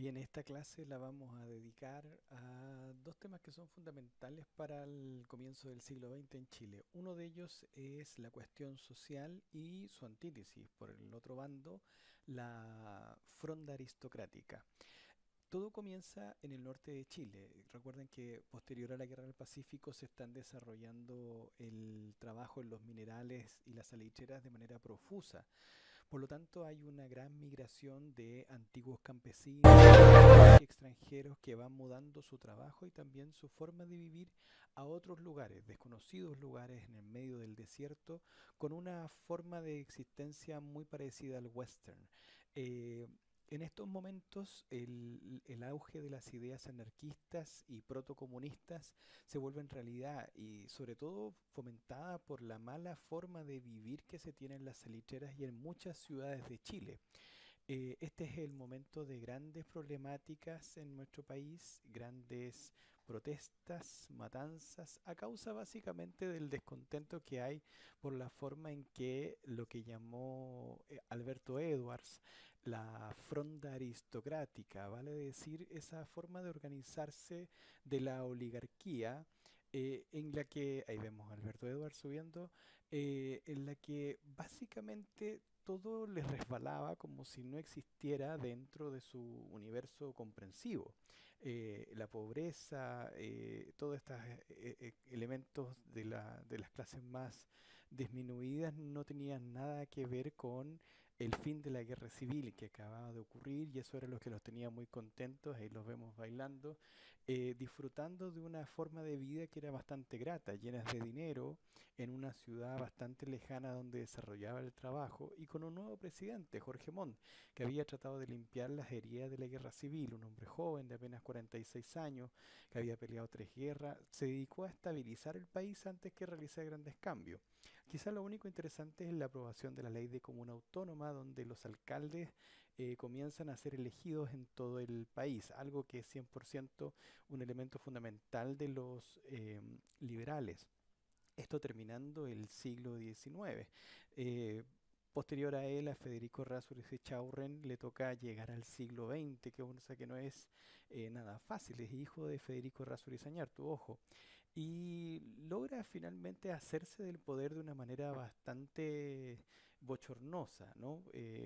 Bien, esta clase la vamos a dedicar a dos temas que son fundamentales para el comienzo del siglo XX en Chile. Uno de ellos es la cuestión social y su antítesis, por el otro bando, la fronda aristocrática. Todo comienza en el norte de Chile. Recuerden que posterior a la Guerra del Pacífico se están desarrollando el trabajo en los minerales y las salitreras de manera profusa. Por lo tanto, hay una gran migración de antiguos campesinos y extranjeros que van mudando su trabajo y también su forma de vivir a otros lugares, desconocidos lugares en el medio del desierto, con una forma de existencia muy parecida al western. Eh, en estos momentos, el auge de las ideas anarquistas y protocomunistas se vuelven realidad y sobre todo fomentada por la mala forma de vivir que se tiene en las salitreras y en muchas ciudades de Chile. Este es el momento de grandes problemáticas en nuestro país, grandes protestas, matanzas, a causa básicamente del descontento que hay por la forma en que lo que llamó Alberto Edwards la fronda aristocrática, vale decir, esa forma de organizarse de la oligarquía, en la que, ahí vemos a Alberto Edwards subiendo, en la que básicamente todo les resbalaba como si no existiera dentro de su universo comprensivo. La pobreza, todos estos elementos de las clases más disminuidas no tenían nada que ver con el fin de la guerra civil que acababa de ocurrir y eso era lo que los tenía muy contentos, ahí los vemos bailando, disfrutando de una forma de vida que era bastante grata, llenas de dinero, en una ciudad bastante lejana donde desarrollaba el trabajo y con un nuevo presidente, Jorge Montt, que había tratado de limpiar las heridas de la guerra civil, un hombre joven de apenas 46 años, que había peleado tres guerras, se dedicó a estabilizar el país antes que realizar grandes cambios. Quizá lo único interesante es la aprobación de la ley de comuna autónoma, donde los alcaldes comienzan a ser elegidos en todo el país, algo que es 100% un elemento fundamental de los liberales. Esto terminando el siglo XIX. Eh, Posterior a él, a Federico Errázuriz Echaurren le toca llegar al siglo XX, que cosa que no es nada fácil, es hijo de Federico Errázuriz Añartu, ojo, y logra finalmente hacerse del poder de una manera bastante bochornosa, ¿no?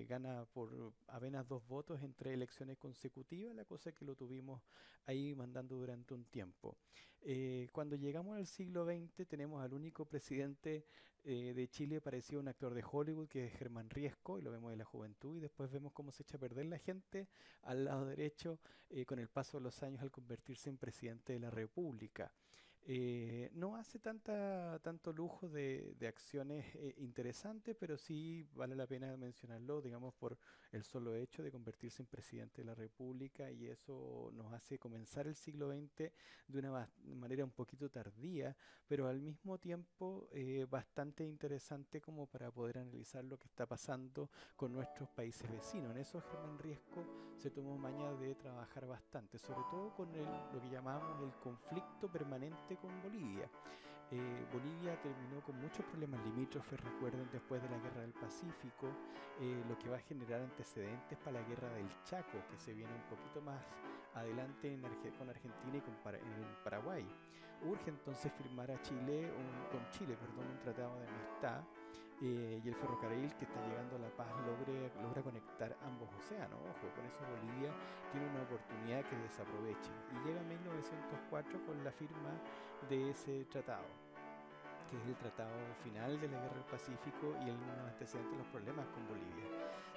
Gana por apenas 2 votos en 3 elecciones consecutivas, la cosa que lo tuvimos ahí mandando durante un tiempo. Cuando llegamos al siglo XX tenemos al único presidente de Chile parecido a un actor de Hollywood que es Germán Riesco y lo vemos en la juventud y después vemos cómo se echa a perder la gente al lado derecho con el paso de los años al convertirse en presidente de la República. No hace tanto lujo de acciones interesantes, pero sí vale la pena mencionarlo, digamos, por el solo hecho de convertirse en presidente de la República y eso nos hace comenzar el siglo XX de una manera un poquito tardía, pero al mismo tiempo bastante interesante como para poder analizar lo que está pasando con nuestros países vecinos. En eso Germán Riesco se tomó maña de trabajar bastante, sobre todo con lo que llamamos el conflicto permanente con Bolivia. Bolivia terminó con muchos problemas limítrofes, recuerden, después de la guerra del Pacífico, lo que va a generar antecedentes para la guerra del Chaco, que se viene un poquito más adelante con Argentina y en Paraguay. Urge entonces firmar con Chile, perdón, un tratado de amistad y el ferrocarril que está llegando a La Paz logra conectar ambos océanos. Ojo, con eso Bolivia tiene una oportunidad que desaprovecha y llega en 1904 con la firma de ese tratado, que es el tratado final de la Guerra del Pacífico y el antecedente de los problemas con Bolivia.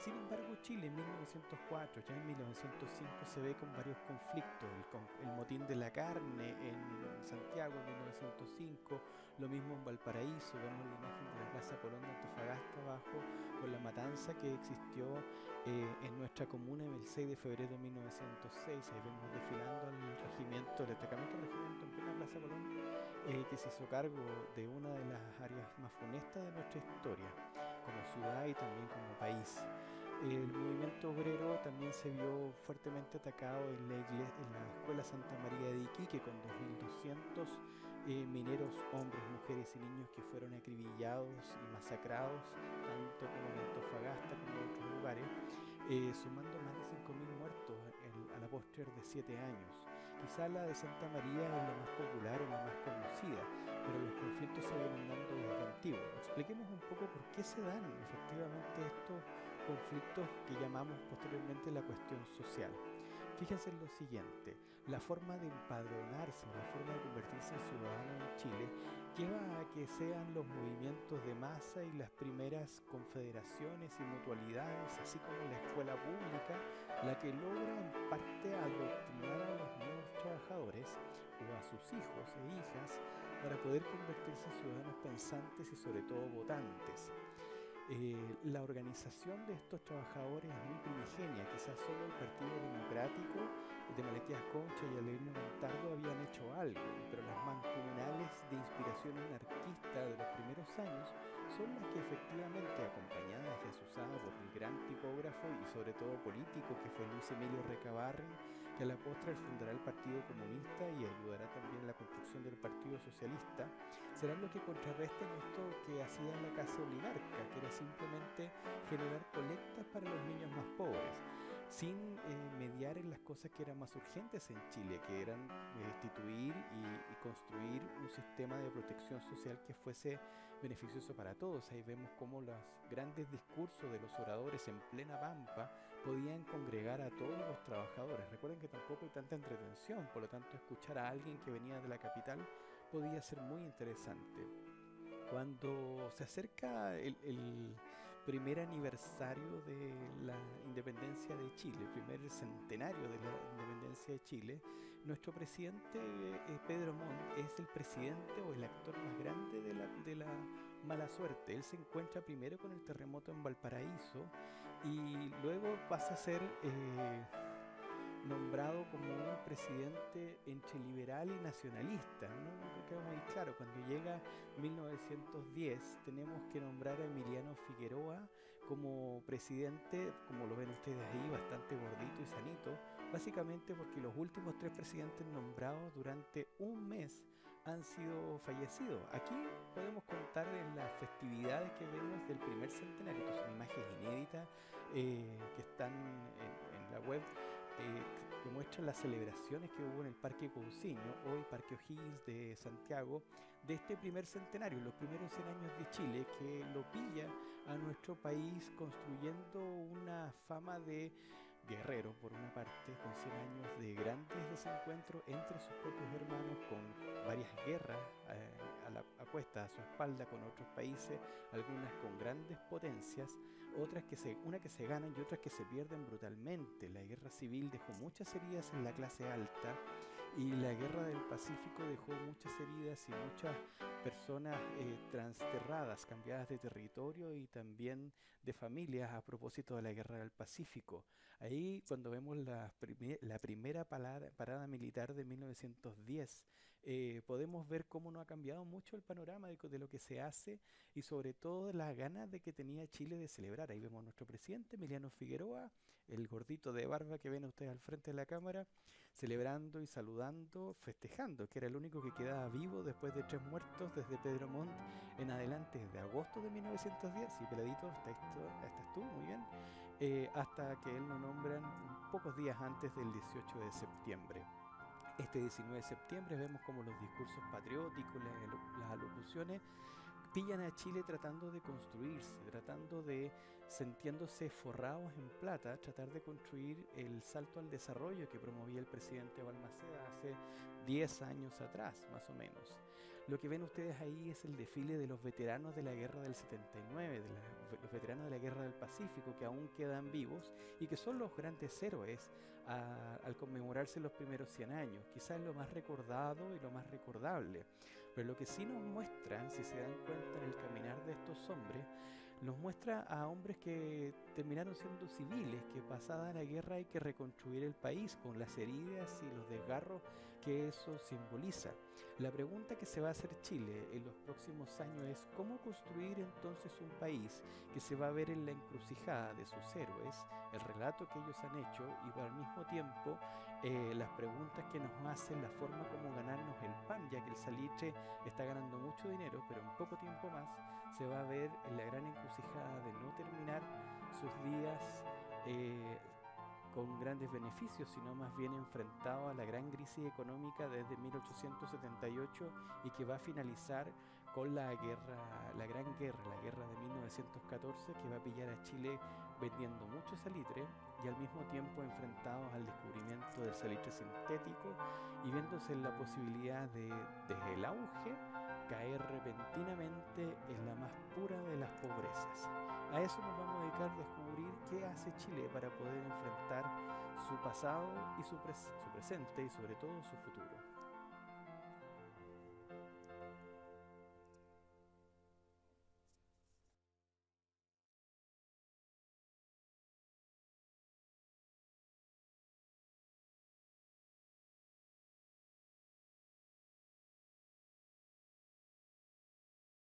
Sin embargo, Chile en 1904, ya en 1905 se ve con varios conflictos, el motín de la carne en Santiago en 1905, lo mismo en Valparaíso, vemos la imagen de la Plaza Colón de Antofagasta abajo, con la matanza que existió en nuestra comuna el 6 de febrero de 1906, ahí vemos desfilando al regimiento, el destacamento del regimiento en plena Plaza Colón, que se hizo cargo de una de las áreas más funestas de nuestra historia, como ciudad y también como país. El movimiento obrero también se vio fuertemente atacado en la Escuela Santa María de Iquique con 2.200 mineros, hombres, mujeres y niños que fueron acribillados y masacrados, tanto como en Antofagasta como en otros lugares, sumando más de 5.000 muertos a la póster de 7 años. Quizá la de Santa María es la más popular o la más conocida, pero los conflictos se vienen dando desde antiguo. Expliquemos un poco por qué se dan efectivamente estos conflictos que llamamos posteriormente la cuestión social. Fíjense en lo siguiente, la forma de empadronarse, la forma de convertirse en ciudadano en Chile lleva a que sean los movimientos de masa y las primeras confederaciones y mutualidades, así como la escuela pública, la que logra en parte adoctrinar a los nuevos trabajadores o a sus hijos e hijas para poder convertirse en ciudadanos pensantes y sobre todo votantes. La organización de estos trabajadores es muy primigenia, quizás solo el Partido Democrático de Malaquías Concha y Alegría Montalvo habían hecho algo, pero las mancomunales de inspiración anarquista de los primeros años son las que efectivamente, acompañadas y asusadas por el gran tipógrafo y sobre todo político que fue Luis Emilio Recabarren, que a la postre fundará el Partido Comunista y ayudará también en la construcción del Partido Socialista, serán los que contrarresten esto que hacía la casa oligarca, que era simplemente generar colectas para los niños más pobres, sin mediar en las cosas que eran más urgentes en Chile, que eran instituir y construir un sistema de protección social que fuese beneficioso para todos. Ahí vemos cómo los grandes discursos de los oradores en plena pampa podían congregar a todos los trabajadores. Recuerden que tampoco hay tanta entretención, por lo tanto escuchar a alguien que venía de la capital podía ser muy interesante. Cuando se acerca el primer aniversario de la independencia de Chile, el primer centenario de la independencia de Chile, nuestro presidente Pedro Montt es el presidente o el actor más grande de la mala suerte. Él se encuentra primero con el terremoto en Valparaíso y luego pasa a ser nombrado como un presidente entre liberal y nacionalista. No queda muy claro. Cuando llega 1910 tenemos que nombrar a Emiliano Figueroa como presidente, como lo ven ustedes ahí, bastante gordito y sanito, básicamente porque los últimos 3 presidentes nombrados durante un mes han sido fallecidos. Aquí podemos contar en las festividades que vemos del primer centenario, que son imágenes inéditas que están en la web, que muestran las celebraciones que hubo en el Parque Cousiño, hoy Parque O'Higgins de Santiago, de este primer centenario, los primeros 100 años de Chile, que lo pilla a nuestro país construyendo una fama de guerrero, por una parte, con 100 años de grandes desencuentros entre sus propios hermanos, con varias guerras a cuesta, a su espalda con otros países, algunas con grandes potencias, una que se ganan y otras que se pierden brutalmente. La guerra civil dejó muchas heridas en la clase alta y la guerra del Pacífico dejó muchas heridas y muchas personas transterradas, cambiadas de territorio y también de familias a propósito de la guerra del Pacífico. Ahí cuando vemos la primera parada militar de 1910, podemos ver cómo no ha cambiado mucho el panorama de lo que se hace y sobre todo las ganas de que tenía Chile de celebrar. Ahí vemos a nuestro presidente Emiliano Figueroa, el gordito de barba que ven ustedes al frente de la cámara, celebrando y saludando, festejando, que era el único que quedaba vivo después de 3 muertos desde Pedro Montt en adelante, desde agosto de 1910, y peladito, estás tú, muy bien, hasta que él lo nombran pocos días antes del 18 de septiembre. Este 19 de septiembre vemos como los discursos patrióticos, las alocuciones, pillan a Chile tratando de construirse, tratando de, sintiéndose forrados en plata, tratar de construir el salto al desarrollo que promovía el presidente Balmaceda hace 10 años atrás, más o menos. Lo que ven ustedes ahí es el desfile de los veteranos de la guerra del 79, los veteranos de la guerra del Pacífico que aún quedan vivos y que son los grandes héroes al conmemorarse los primeros 100 años. Quizás lo más recordado y lo más recordable. Pero lo que sí nos muestran, si se dan cuenta en el caminar de estos hombres, nos muestra a hombres que terminaron siendo civiles, que pasada la guerra hay que reconstruir el país con las heridas y los desgarros que eso simboliza. La pregunta que se va a hacer Chile en los próximos años es cómo construir entonces un país que se va a ver en la encrucijada de sus héroes, el relato que ellos han hecho y al mismo tiempo las preguntas que nos hacen, la forma como ganarnos el pan, ya que el salitre está ganando mucho dinero, pero en poco tiempo más se va a ver en la gran encrucijada de no terminar sus días con grandes beneficios, sino más bien enfrentado a la gran crisis económica desde 1878 y que va a finalizar con la guerra de 1914, que va a pillar a Chile vendiendo mucho salitre y al mismo tiempo enfrentados al descubrimiento del salitre sintético y viéndose en la posibilidad de, desde el auge, caer repentinamente en la más pura de las pobrezas. A eso nos vamos a dedicar a descubrir qué hace Chile para poder enfrentar su pasado y su presente y sobre todo su futuro.